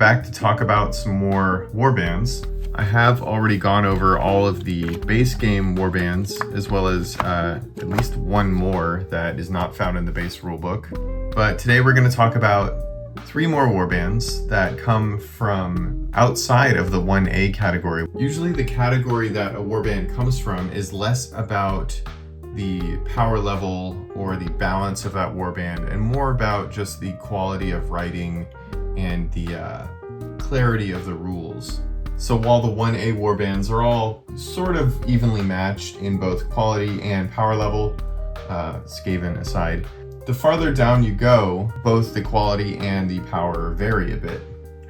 back to talk about some more warbands. I have already gone over all of the base game warbands, as well as at least one more that is not found in the base rulebook. But today we're going to talk about 3 more warbands that come from outside of the 1A category. Usually the category that a warband comes from is less about the power level or the balance of that warband and more about just the quality of writing and the clarity of the rules. So while the 1A warbands are all sort of evenly matched in both quality and power level, Skaven aside, the farther down you go, both the quality and the power vary a bit.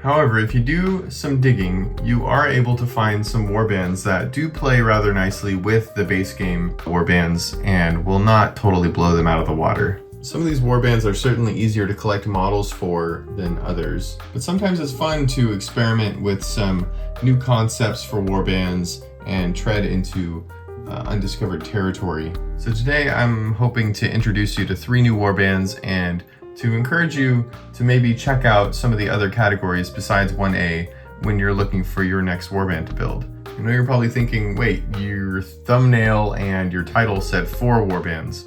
However, if you do some digging, you are able to find some warbands that do play rather nicely with the base game warbands and will not totally blow them out of the water. Some of these warbands are certainly easier to collect models for than others, but sometimes it's fun to experiment with some new concepts for warbands and tread into undiscovered territory. So today I'm hoping to introduce you to 3 new warbands and to encourage you to maybe check out some of the other categories besides 1A when you're looking for your next warband to build. I know you're probably thinking, wait, your thumbnail and your title said 4 warbands.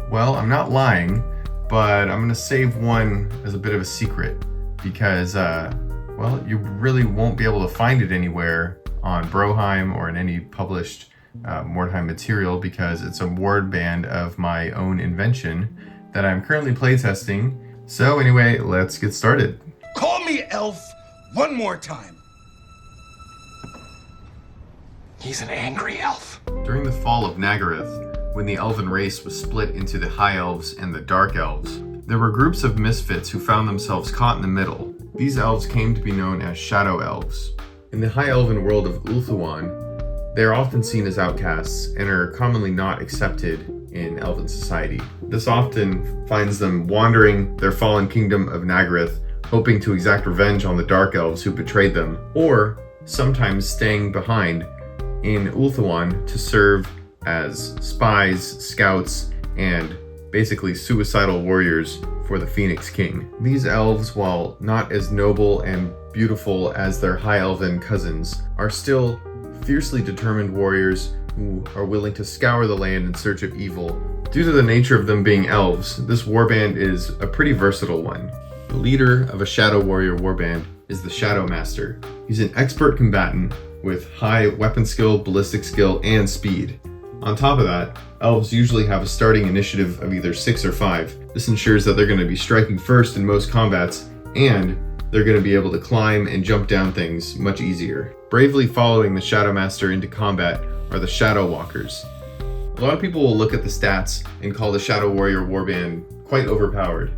Well, I'm not lying, but I'm going to save one as a bit of a secret because, well, you really won't be able to find it anywhere on Mordheim or in any published Mordheim material because it's a warband of my own invention that I'm currently playtesting. So anyway, let's get started. Call me Elf one more time. He's an angry elf. During the fall of Nagaroth, when the elven race was split into the High Elves and the Dark Elves, there were groups of misfits who found themselves caught in the middle. These elves came to be known as Shadow Elves. In the High Elven world of Ulthuan, they are often seen as outcasts and are commonly not accepted in Elven society. This often finds them wandering their fallen kingdom of Nagaroth, hoping to exact revenge on the Dark Elves who betrayed them, or sometimes staying behind in Ulthuan to serve as spies, scouts, and basically suicidal warriors for the Phoenix King. These elves, while not as noble and beautiful as their High Elven cousins, are still fiercely determined warriors who are willing to scour the land in search of evil. Due to the nature of them being elves, this warband is a pretty versatile one. The leader of a Shadow Warrior warband is the Shadow Master. He's an expert combatant with high weapon skill, ballistic skill, and speed. On top of that, elves usually have a starting initiative of either 6 or 5. This ensures that they're going to be striking first in most combats, and they're going to be able to climb and jump down things much easier. Bravely following the Shadow Master into combat are the Shadow Walkers. A lot of people will look at the stats and call the Shadow Warrior warband quite overpowered,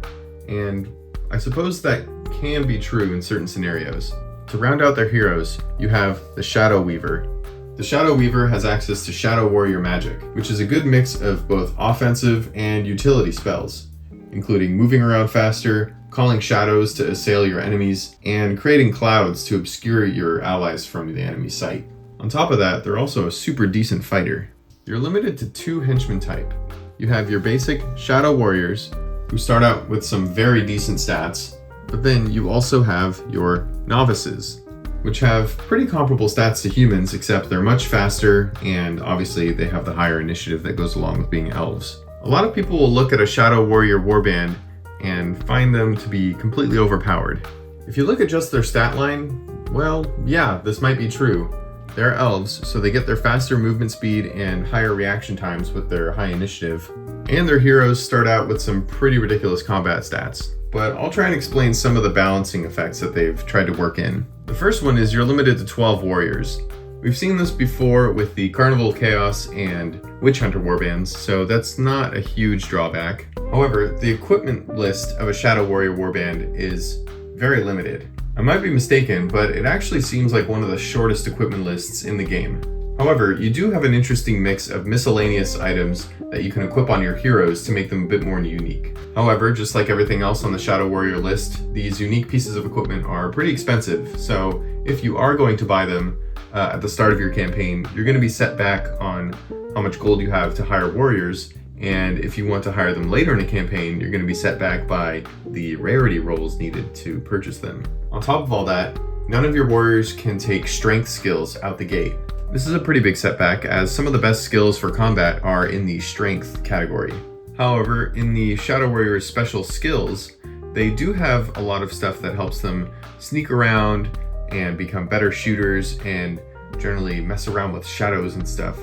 and I suppose that can be true in certain scenarios. To round out their heroes, you have the Shadow Weaver. The Shadow Weaver has access to Shadow Warrior magic, which is a good mix of both offensive and utility spells, including moving around faster, calling shadows to assail your enemies, and creating clouds to obscure your allies from the enemy's sight. On top of that, they're also a super decent fighter. You're limited to 2 henchmen type. You have your basic Shadow Warriors, who start out with some very decent stats, but then you also have your Novices, which have pretty comparable stats to humans, except they're much faster, and obviously they have the higher initiative that goes along with being elves. A lot of people will look at a Shadow Warrior warband and find them to be completely overpowered. If you look at just their stat line, well, yeah, this might be true. They're elves, so they get their faster movement speed and higher reaction times with their high initiative, and their heroes start out with some pretty ridiculous combat stats. But I'll try and explain some of the balancing effects that they've tried to work in. The first one is you're limited to 12 warriors. We've seen this before with the Carnival Chaos and Witch Hunter warbands, so that's not a huge drawback. However, the equipment list of a Shadow Warrior warband is very limited. I might be mistaken, but it actually seems like one of the shortest equipment lists in the game. However, you do have an interesting mix of miscellaneous items that you can equip on your heroes to make them a bit more unique. However, just like everything else on the Shadow Warrior list, these unique pieces of equipment are pretty expensive, so if you are going to buy them at the start of your campaign, you're going to be set back on how much gold you have to hire warriors, And if you want to hire them later in a campaign, you're going to be set back by the rarity rolls needed to purchase them. On top of all that, none of your warriors can take strength skills out the gate. This is a pretty big setback, as some of the best skills for combat are in the strength category. However, in the Shadow Warrior's special skills, they do have a lot of stuff that helps them sneak around and become better shooters and generally mess around with shadows and stuff.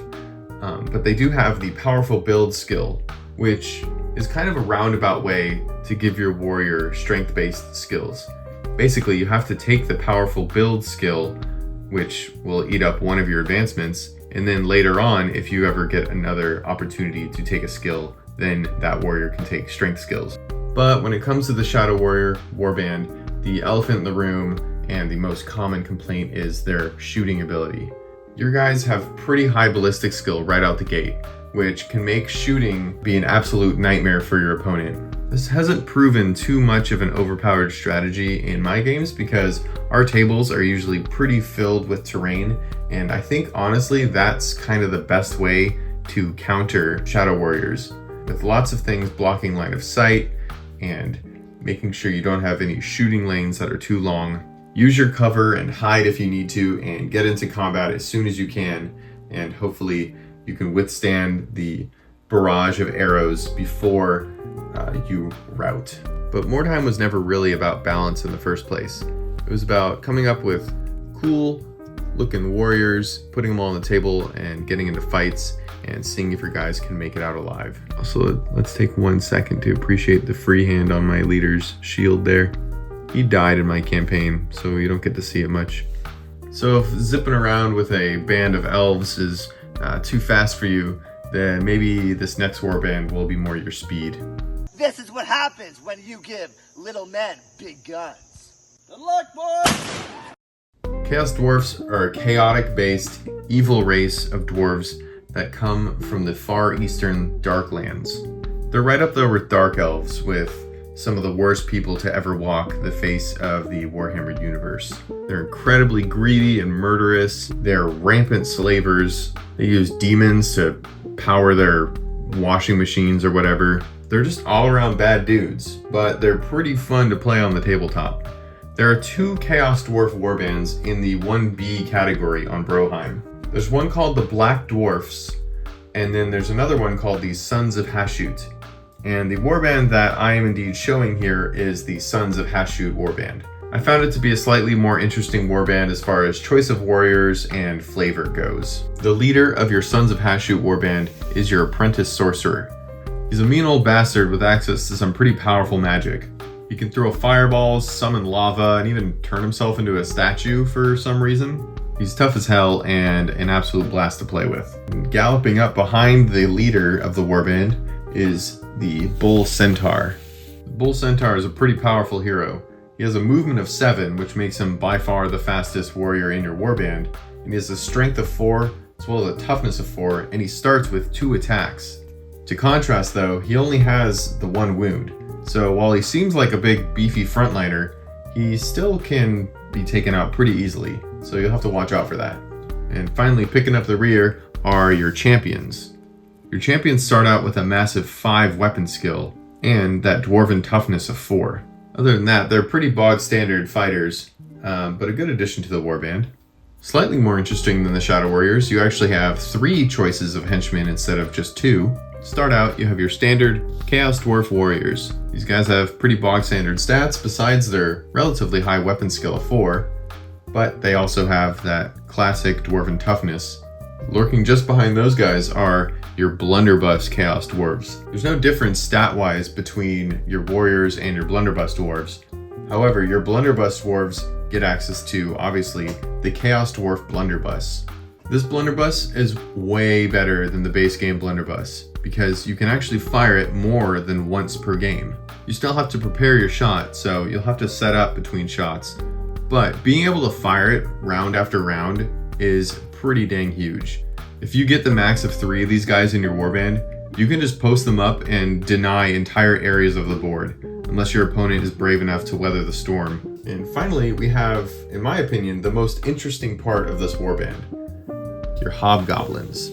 But they do have the powerful build skill, which is kind of a roundabout way to give your warrior strength-based skills. Basically, you have to take the powerful build skill, which will eat up one of your advancements, and then later on, if you ever get another opportunity to take a skill, then that warrior can take strength skills. But when it comes to the Shadow Warrior Warband, the elephant in the room and the most common complaint is their shooting ability. Your guys have pretty high ballistic skill right out the gate, which can make shooting be an absolute nightmare for your opponent. This hasn't proven too much of an overpowered strategy in my games because our tables are usually pretty filled with terrain, and I think honestly that's kind of the best way to counter Shadow Warriors, with lots of things blocking line of sight and making sure you don't have any shooting lanes that are too long. Use your cover and hide if you need to, and get into combat as soon as you can, and hopefully you can withstand the barrage of arrows before you rout. But Mordheim was never really about balance in the first place. It was about coming up with cool looking warriors, putting them all on the table and getting into fights and seeing if your guys can make it out alive. Also, let's take 1 second to appreciate the free hand on my leader's shield there. He died in my campaign, so you don't get to see it much. So if zipping around with a band of elves is too fast for you, then maybe this next warband will be more your speed. This is what happens when you give little men big guns. Good luck, boys! Chaos Dwarfs are a chaotic-based, evil race of dwarves that come from the far eastern Darklands. They're right up there with Dark Elves, with some of the worst people to ever walk the face of the Warhammer universe. They're incredibly greedy and murderous. They're rampant slavers. They use demons to power their washing machines or whatever. They're just all around bad dudes, but they're pretty fun to play on the tabletop. There are 2 Chaos Dwarf warbands in the 1B category on Mordheim. There's one called the Black Dwarfs, and then there's another one called the Sons of Hashut. And the warband that I am indeed showing here is the Sons of Hashut warband. I found it to be a slightly more interesting warband as far as choice of warriors and flavor goes. The leader of your Sons of Hashut warband is your apprentice sorcerer. He's a mean old bastard with access to some pretty powerful magic. He can throw fireballs, summon lava, and even turn himself into a statue for some reason. He's tough as hell and an absolute blast to play with. Galloping up behind the leader of the warband is the Bull Centaur. The Bull Centaur is a pretty powerful hero. He has a movement of 7, which makes him by far the fastest warrior in your warband, and he has a strength of 4 as well as a toughness of 4, and he starts with 2 attacks. To contrast though, he only has the 1 wound, so while he seems like a big beefy frontliner, he still can be taken out pretty easily, so you'll have to watch out for that. And finally, picking up the rear are your champions. Your champions start out with a massive 5 weapon skill and that dwarven toughness of 4. Other than that, they're pretty bog standard fighters, but a good addition to the warband. Slightly more interesting than the Shadow Warriors, you actually have 3 choices of henchmen instead of just 2. To start out, you have your standard Chaos Dwarf Warriors. These guys have pretty bog standard stats besides their relatively high weapon skill of 4, but they also have that classic dwarven toughness. Lurking just behind those guys are your blunderbuss Chaos Dwarves. There's no difference stat-wise between your warriors and your blunderbuss dwarves. However, your blunderbuss dwarves get access to, obviously, the Chaos Dwarf blunderbuss. This blunderbuss is way better than the base game blunderbuss because you can actually fire it more than once per game. You still have to prepare your shot, so you'll have to set up between shots, but being able to fire it round after round is pretty dang huge. If you get the max of 3 of these guys in your warband, you can just post them up and deny entire areas of the board, unless your opponent is brave enough to weather the storm. And finally, we have, in my opinion, the most interesting part of this warband, your hobgoblins.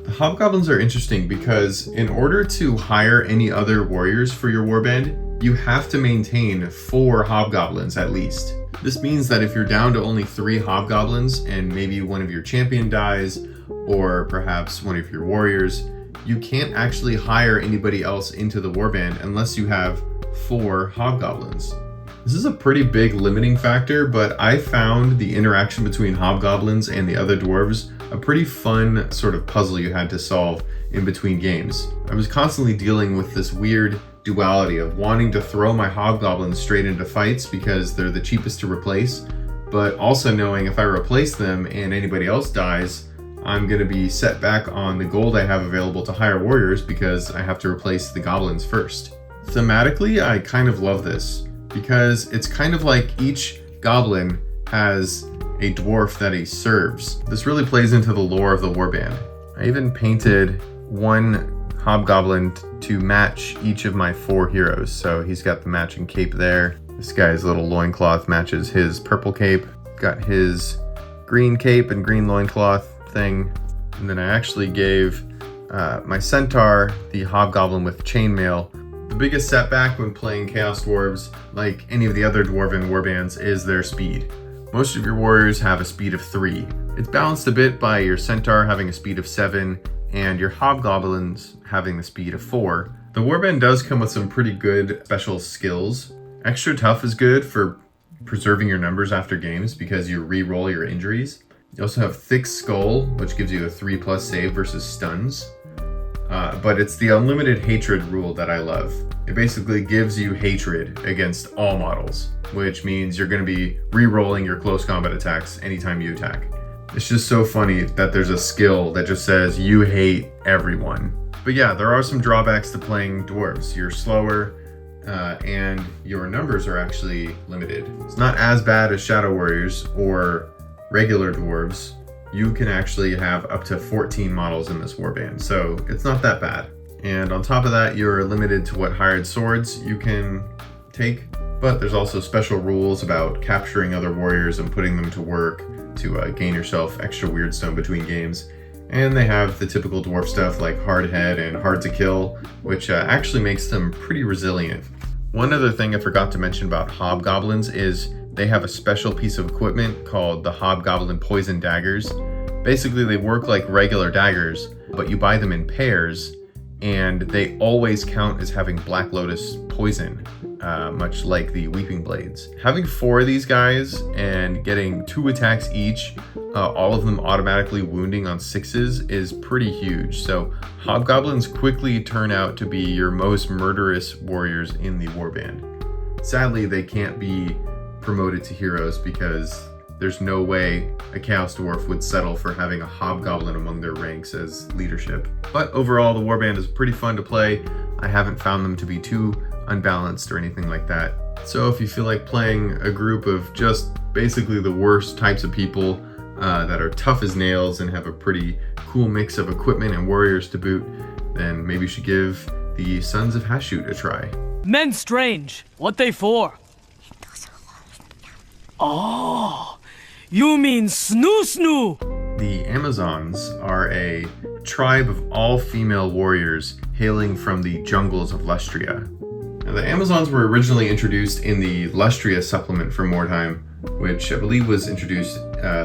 The hobgoblins are interesting because in order to hire any other warriors for your warband, you have to maintain 4 hobgoblins at least. This means that if you're down to only 3 hobgoblins and maybe one of your champion dies, or perhaps one of your warriors, you can't actually hire anybody else into the warband unless you have 4 hobgoblins. This is a pretty big limiting factor, but I found the interaction between hobgoblins and the other dwarves a pretty fun sort of puzzle you had to solve in between games. I was constantly dealing with this weird duality of wanting to throw my hobgoblins straight into fights because they're the cheapest to replace, but also knowing if I replace them and anybody else dies, I'm going to be set back on the gold I have available to hire warriors because I have to replace the goblins first. Thematically, I kind of love this because it's kind of like each goblin has a dwarf that he serves. This really plays into the lore of the warband. I even painted one hobgoblin to match each of my 4 heroes. So he's got the matching cape there. This guy's little loincloth matches his purple cape. Got his green cape and green loincloth thing. And then I actually gave my centaur the hobgoblin with chainmail. The biggest setback when playing Chaos Dwarves, like any of the other dwarven warbands, is their speed. Most of your warriors have a speed of 3. It's balanced a bit by your centaur having a speed of 7 and your hobgoblins having the speed of 4. The warband does come with some pretty good special skills. Extra tough is good for preserving your numbers after games because you re-roll your injuries. You also have thick skull, which gives you a 3+ save versus stuns. But it's the unlimited hatred rule that I love. It basically gives you hatred against all models, which means you're going to be re-rolling your close combat attacks anytime you attack. It's just so funny that there's a skill that just says you hate everyone. But yeah, there are some drawbacks to playing dwarves. You're slower, and your numbers are actually limited. It's not as bad as Shadow Warriors or regular dwarves. You can actually have up to 14 models in this warband, so it's not that bad. And on top of that, you're limited to what hired swords you can take, but there's also special rules about capturing other warriors and putting them to work to gain yourself extra weirdstone between games. And they have the typical dwarf stuff like hard head and hard to kill, which actually makes them pretty resilient. One other thing I forgot to mention about hobgoblins is they have a special piece of equipment called the Hobgoblin Poison Daggers. Basically, they work like regular daggers, but you buy them in pairs, and they always count as having Black Lotus poison, much like the Weeping Blades. Having 4 of these guys and getting 2 attacks each, all of them automatically wounding on 6s, is pretty huge. So hobgoblins quickly turn out to be your most murderous warriors in the warband. Sadly, they can't be promoted to heroes because there's no way a Chaos Dwarf would settle for having a hobgoblin among their ranks as leadership. But overall, the warband is pretty fun to play. I haven't found them to be too unbalanced or anything like that. So if you feel like playing a group of just basically the worst types of people that are tough as nails and have a pretty cool mix of equipment and warriors to boot, then maybe you should give the Sons of Hashut a try. Men strange. What they for? Oh, you mean snoo. The Amazons are a tribe of all-female warriors hailing from the jungles of Lustria. Now, the Amazons were originally introduced in the Lustria supplement for Mordheim, which I believe was introduced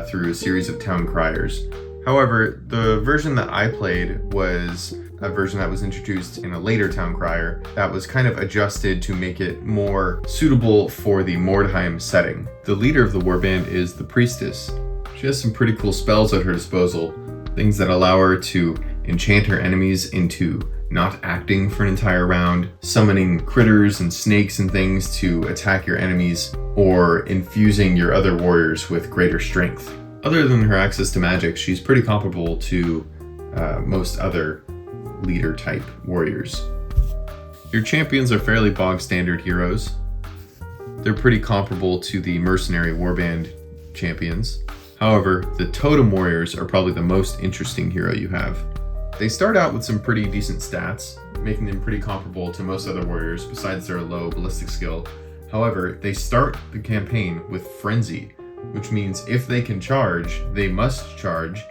through a series of town criers. However, the version that I played was a version that was introduced in a later town crier that was kind of adjusted to make it more suitable for the Mordheim setting. The leader of the warband is the priestess. She has some pretty cool spells at her disposal, things that allow her to enchant her enemies into not acting for an entire round, summoning critters and snakes and things to attack your enemies, or infusing your other warriors with greater strength. Other than her access to magic, she's pretty comparable to most other leader type warriors. Your champions are fairly bog standard heroes. They're pretty comparable to the mercenary warband champions. However, the totem warriors are probably the most interesting hero you have. They start out with some pretty decent stats, making them pretty comparable to most other warriors besides their low ballistic skill. However, they start the campaign with frenzy, which means if they can charge, they must charge,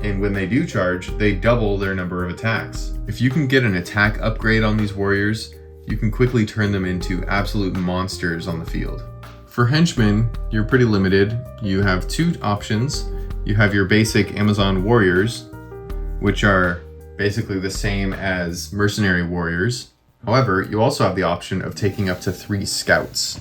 and when they do charge, they double their number of attacks. If you can get an attack upgrade on these warriors, you can quickly turn them into absolute monsters on the field. For henchmen, you're pretty limited. You have two options. You have your basic Amazon warriors, which are basically the same as mercenary warriors. However, you also have the option of taking up to 3 scouts.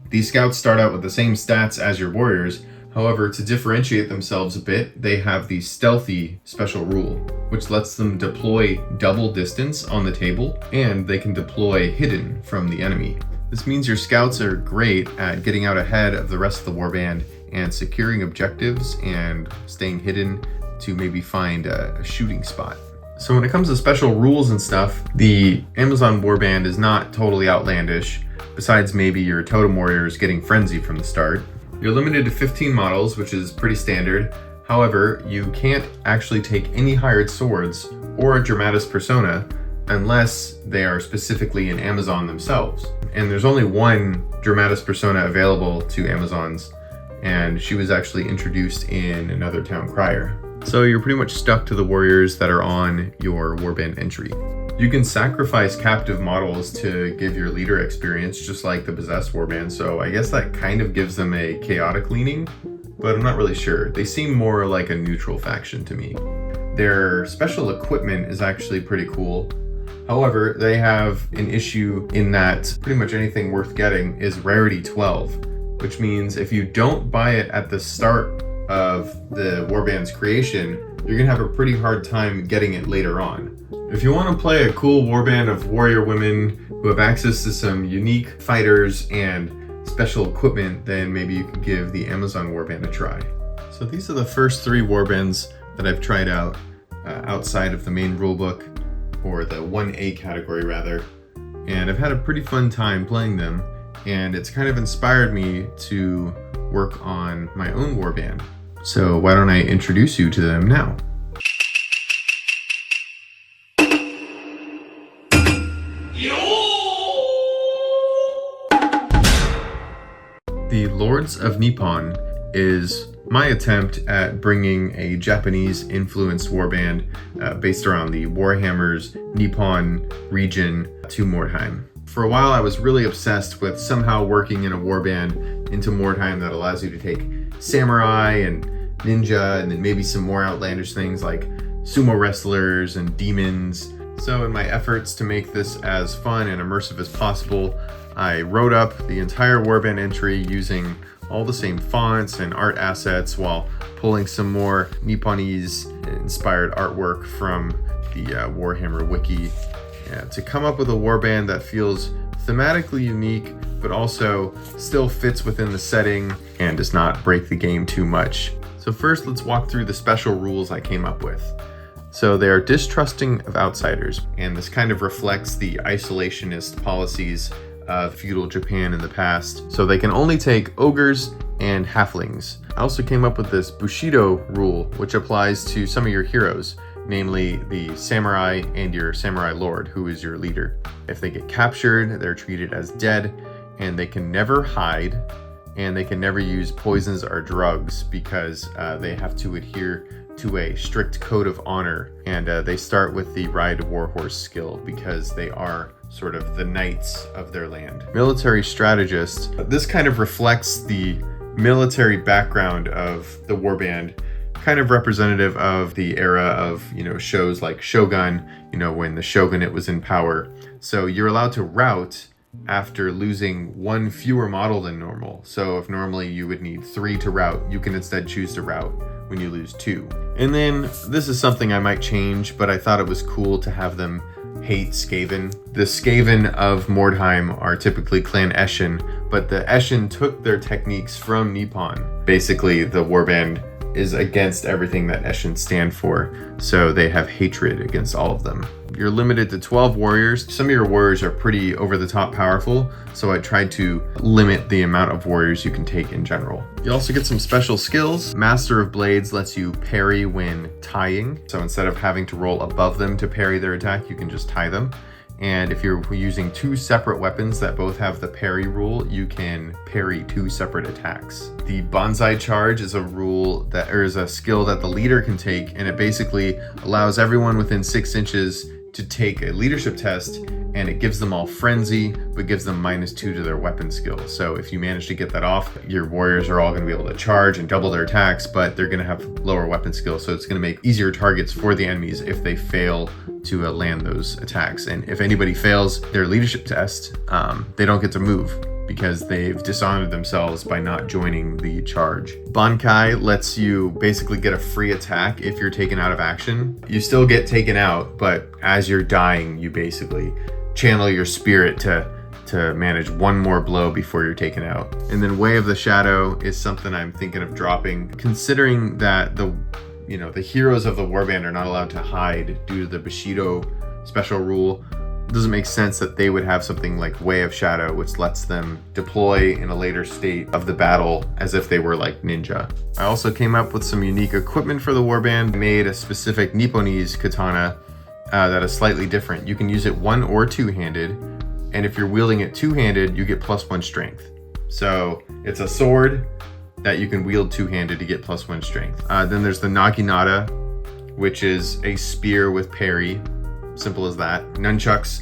These scouts start out with the same stats as your warriors. However, to differentiate themselves a bit, they have the stealthy special rule, which lets them deploy double distance on the table, and they can deploy hidden from the enemy. This means your scouts are great at getting out ahead of the rest of the warband and securing objectives and staying hidden to maybe find a shooting spot. So when it comes to special rules and stuff, the Amazon warband is not totally outlandish, besides maybe your totem warriors getting frenzy from the start. You're limited to 15 models, which is pretty standard. However, you can't actually take any hired swords or a dramatis persona unless they are specifically in Amazon themselves. And there's only one dramatis persona available to Amazons, and she was actually introduced in another town crier. So you're pretty much stuck to the warriors that are on your warband entry. You can sacrifice captive models to give your leader experience, just like the possessed warband, so I guess that kind of gives them a chaotic leaning, but I'm not really sure. They seem more like a neutral faction to me. Their special equipment is actually pretty cool. However, they have an issue in that pretty much anything worth getting is rarity 12, which means if you don't buy it at the start of the warband's creation, you're gonna have a pretty hard time getting it later on. If you want to play a cool warband of warrior women who have access to some unique fighters and special equipment, then maybe you could give the Amazon warband a try. So these are the first 3 warbands that I've tried out outside of the main rulebook, or the 1A category rather, and I've had a pretty fun time playing them, and it's kind of inspired me to work on my own warband. So why don't I introduce you to them now? The Lords of Nippon is my attempt at bringing a Japanese-influenced warband based around the Warhammer's Nippon region to Mordheim. For a while, I was really obsessed with somehow working in a warband into Mordheim that allows you to take samurai and ninja, and then maybe some more outlandish things like sumo wrestlers and demons. So in my efforts to make this as fun and immersive as possible, I wrote up the entire warband entry using all the same fonts and art assets while pulling some more Nipponese-inspired artwork from the Warhammer wiki to come up with a warband that feels thematically unique, but also still fits within the setting and does not break the game too much. So first, let's walk through the special rules I came up with. So they are distrusting of outsiders, and this kind of reflects the isolationist policies of feudal Japan in the past. So they can only take ogres and halflings. I also came up with this Bushido rule, which applies to some of your heroes, namely the samurai and your samurai lord, who is your leader. If they get captured, they're treated as dead, and they can never hide, and they can never use poisons or drugs because they have to adhere to a strict code of honor, and they start with the ride warhorse skill because they are sort of the knights of their land. Military strategist. This kind of reflects the military background of the warband, kind of representative of the era of, shows like Shogun, when the shogunate was in power. So you're allowed to rout after losing 1 fewer model than normal. So if normally you would need 3 to rout, you can instead choose to rout when you lose 2. And then this is something I might change, but I thought it was cool to have them hate Skaven. The Skaven of Mordheim are typically Clan Eshin, but the Eshin took their techniques from Nippon. Basically, the warband is against everything that Eshin stand for, so they have hatred against all of them. You're limited to 12 warriors. Some of your warriors are pretty over-the-top powerful, so I tried to limit the amount of warriors you can take in general. You also get some special skills. Master of Blades lets you parry when tying, so instead of having to roll above them to parry their attack, you can just tie them. And if you're using two separate weapons that both have the parry rule, you can parry two separate attacks. The bonsai charge is a rule that, or is a skill that the leader can take, and it basically allows everyone within 6 inches to take a leadership test, and it gives them all frenzy, but gives them -2 to their weapon skill. So if you manage to get that off, your warriors are all going to be able to charge and double their attacks, but they're going to have lower weapon skill. So it's going to make easier targets for the enemies if they fail to land those attacks. And if anybody fails their leadership test, they don't get to move, because they've dishonored themselves by not joining the charge. Bankai lets you basically get a free attack if you're taken out of action. You still get taken out, but as you're dying, you basically channel your spirit to manage one more blow before you're taken out. And then Way of the Shadow is something I'm thinking of dropping, considering that the heroes of the Warband are not allowed to hide due to the Bushido special rule. It doesn't make sense that they would have something like Way of Shadow, which lets them deploy in a later state of the battle as if they were like ninja. I also came up with some unique equipment for the Warband. I made a specific Nipponese katana that is slightly different. You can use it one or two-handed, and if you're wielding it two-handed, you get +1 strength. So it's a sword that you can wield two-handed to get +1 strength. Then there's the naginata, which is a spear with parry. Simple as that. Nunchucks,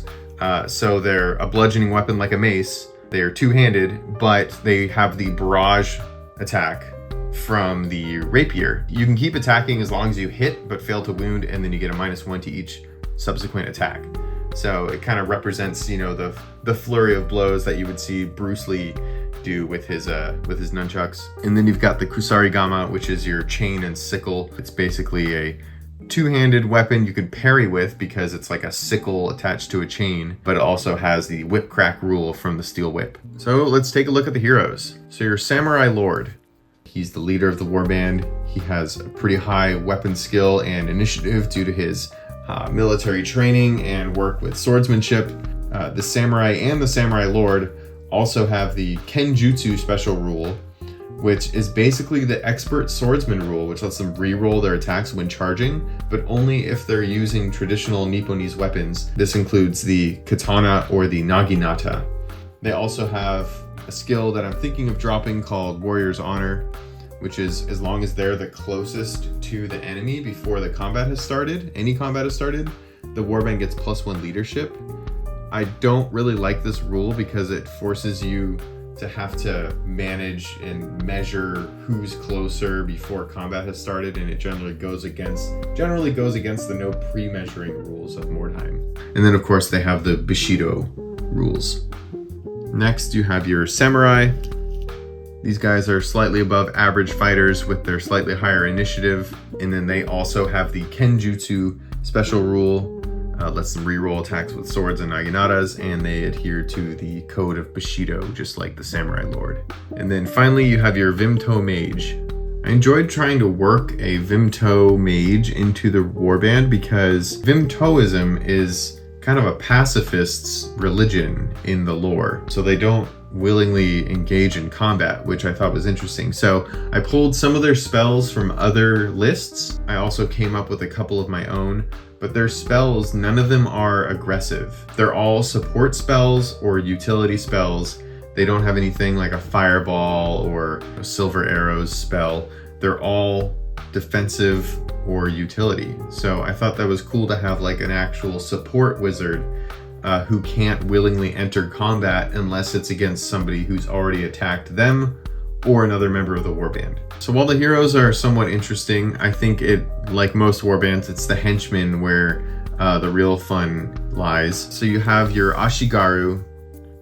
so they're a bludgeoning weapon like a mace. They are two-handed, but they have the barrage attack from the rapier. You can keep attacking as long as you hit but fail to wound, and then you get a -1 to each subsequent attack. So it kind of represents, the flurry of blows that you would see Bruce Lee do with his nunchucks. And then you've got the kusarigama, which is your chain and sickle. It's basically a two-handed weapon you could parry with because it's like a sickle attached to a chain, but it also has the whip crack rule from the steel whip. So let's take a look at the heroes. So your Samurai Lord, he's the leader of the Warband. He has a pretty high weapon skill and initiative due to his military training and work with swordsmanship. The Samurai and the Samurai Lord also have the Kenjutsu special rule, which is basically the expert swordsman rule, which lets them re-roll their attacks when charging, but only if they're using traditional Nipponese weapons. This includes the katana or the naginata. They also have a skill that I'm thinking of dropping called Warrior's Honor, which is as long as they're the closest to the enemy before the combat has started, any combat has started, the Warband gets +1 leadership. I don't really like this rule because it forces you to have to manage and measure who's closer before combat has started, and it generally goes against the no pre-measuring rules of Mordheim. And then of course they have the Bushido rules. Next you have your Samurai. These guys are slightly above average fighters with their slightly higher initiative, and then they also have the Kenjutsu special rule. Lets them reroll attacks with swords and naginatas, and they adhere to the code of Bushido, just like the Samurai Lord. And then finally, you have your Vimto Mage. I enjoyed trying to work a Vimto Mage into the Warband because Vimtoism is kind of a pacifist's religion in the lore. So they don't willingly engage in combat, which I thought was interesting. So I pulled some of their spells from other lists. I also came up with a couple of my own, but their spells, none of them are aggressive. They're all support spells or utility spells. They don't have anything like a fireball or a silver arrows spell. They're all defensive or utility. So I thought that was cool to have like an actual support wizard who can't willingly enter combat unless it's against somebody who's already attacked them or another member of the Warband. So while the heroes are somewhat interesting, I think like most Warbands, it's the henchmen where the real fun lies. So you have your Ashigaru.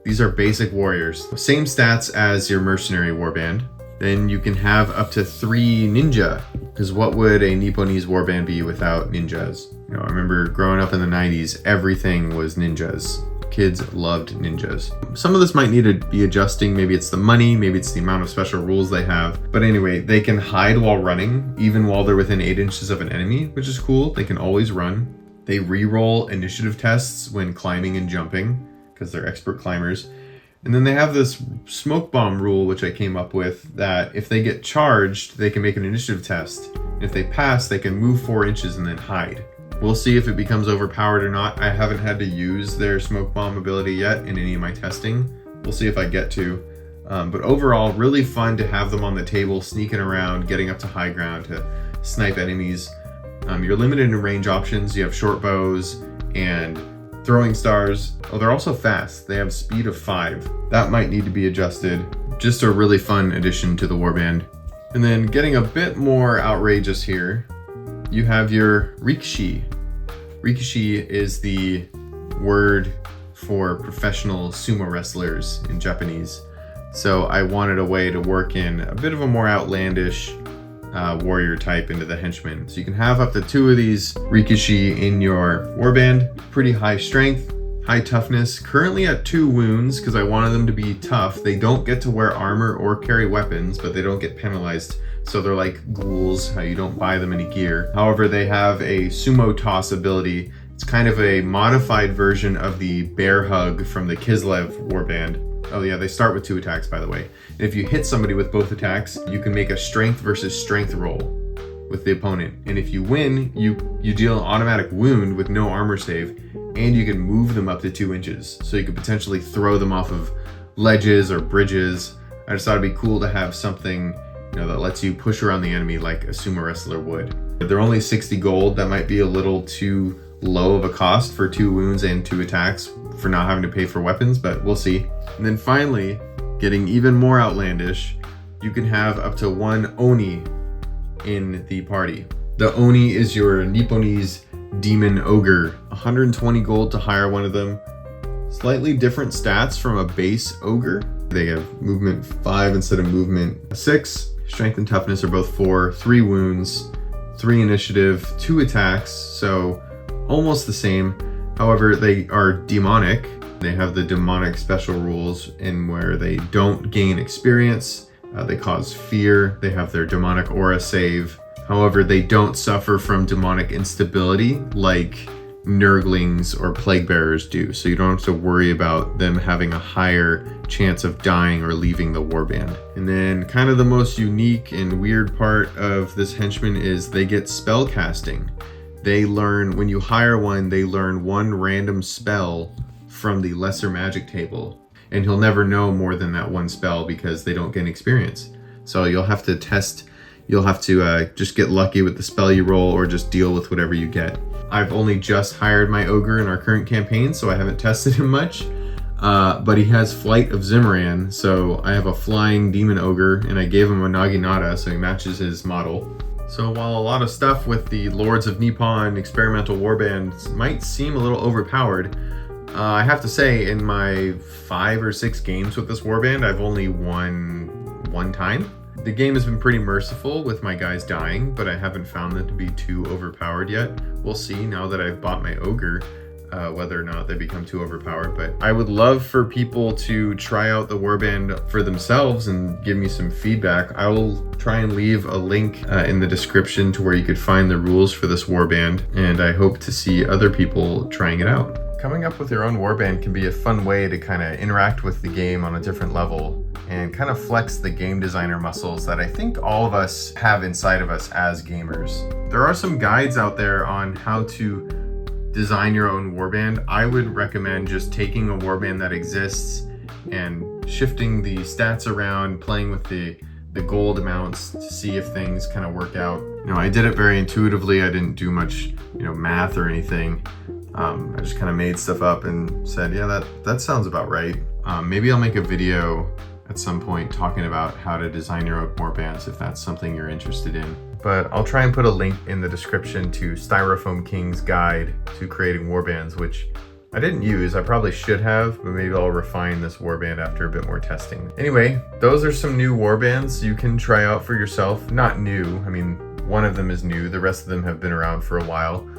These are basic warriors. Same stats as your mercenary Warband. Then you can have up to 3 ninja, because what would a Nipponese Warband be without ninjas? I remember growing up in the 90s, everything was ninjas. Kids loved ninjas. Some of this might need to be adjusting. Maybe it's the money, maybe it's the amount of special rules they have. But anyway, they can hide while running, even while they're within 8 inches of an enemy, which is cool. They can always run. They re-roll initiative tests when climbing and jumping, because they're expert climbers. And then they have this smoke bomb rule, which I came up with, that if they get charged, they can make an initiative test. And if they pass, they can move 4 inches and then hide We'll see if it becomes overpowered or not. I haven't had to use their smoke bomb ability yet in any of my testing. We'll see if I get to. But overall, really fun to have them on the table, sneaking around, getting up to high ground to snipe enemies. You're limited in range options. You have short bows and throwing stars. Oh, they're also fast. They have speed of 5. That might need to be adjusted. Just a really fun addition to the Warband. And then getting a bit more outrageous here, you have your rikishi. Rikishi is the word for professional sumo wrestlers in Japanese. So I wanted a way to work in a bit of a more outlandish warrior type into the henchman. So you can have up to 2 of these rikishi in your warband. Pretty high strength, high toughness. Currently at 2 wounds because I wanted them to be tough. They don't get to wear armor or carry weapons, but they don't get penalized. So they're like ghouls, how you don't buy them any gear. However, they have a sumo toss ability. It's kind of a modified version of the bear hug from the Kislev warband. Oh yeah, they start with 2 attacks, by the way. And if you hit somebody with both attacks, you can make a strength versus strength roll with the opponent. And if you win, you deal an automatic wound with no armor save, and you can move them up to 2 inches. So you could potentially throw them off of ledges or bridges. I just thought it'd be cool to have something, you know, that lets you push around the enemy like a sumo wrestler would. They're only 60 gold. That might be a little too low of a cost for 2 wounds and 2 attacks for not having to pay for weapons, but we'll see. And then finally, getting even more outlandish, you can have up to 1 Oni in the party. The Oni is your Nipponese demon ogre. 120 gold to hire one of them. Slightly different stats from a base ogre. They have movement 5 instead of movement 6. Strength and toughness are both 4, 3 wounds, 3 initiative, 2 attacks, so almost the same. However, they are demonic. They have the demonic special rules in where they don't gain experience, they cause fear, they have their demonic aura save. However, they don't suffer from demonic instability like Nurglings or Plague Bearers do, so you don't have to worry about them having a higher chance of dying or leaving the warband. And then kind of the most unique and weird part of this henchman is they get spell casting. They learn, when you hire one, they learn 1 random spell from the lesser magic table, and he'll never know more than that 1 spell because they don't gain experience. So you'll have to test, you'll have to just get lucky with the spell you roll or just deal with whatever you get. I've only just hired my ogre in our current campaign, so I haven't tested him much, but he has Flight of Zimmeran, so I have a flying demon ogre, and I gave him a Naginata, so he matches his model. So while a lot of stuff with the Lords of Nippon experimental warbands might seem a little overpowered, I have to say in my 5 or 6 games with this warband, I've only won 1 time. The game has been pretty merciful with my guys dying, but I haven't found them to be too overpowered yet. We'll see now that I've bought my ogre, whether or not they become too overpowered. But I would love for people to try out the warband for themselves and give me some feedback. I will try and leave a link in the description to where you could find the rules for this warband, and I hope to see other people trying it out. Coming up with your own warband can be a fun way to kind of interact with the game on a different level and kind of flex the game designer muscles that I think all of us have inside of us as gamers. There are some guides out there on how to design your own warband. I would recommend just taking a warband that exists and shifting the stats around, playing with the gold amounts to see if things kind of work out. You know, I did it very intuitively. I didn't do much, you know, math or anything. I just kind of made stuff up and said, yeah, that sounds about right. Maybe I'll make a video at some point talking about how to design your own warbands if that's something you're interested in. But I'll try and put a link in the description to Styrofoam King's guide to creating warbands, which I didn't use. I probably should have, but maybe I'll refine this warband after a bit more testing. Anyway, those are some new warbands you can try out for yourself. Not new, I mean, one of them is new. The rest of them have been around for a while.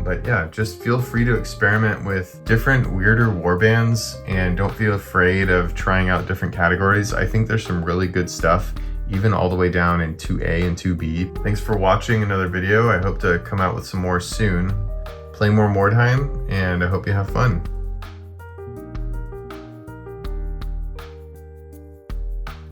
But yeah, just feel free to experiment with different weirder warbands and don't feel afraid of trying out different categories. I think there's some really good stuff, even all the way down in 2A and 2B. Thanks for watching another video. I hope to come out with some more soon. Play more Mordheim, and I hope you have fun.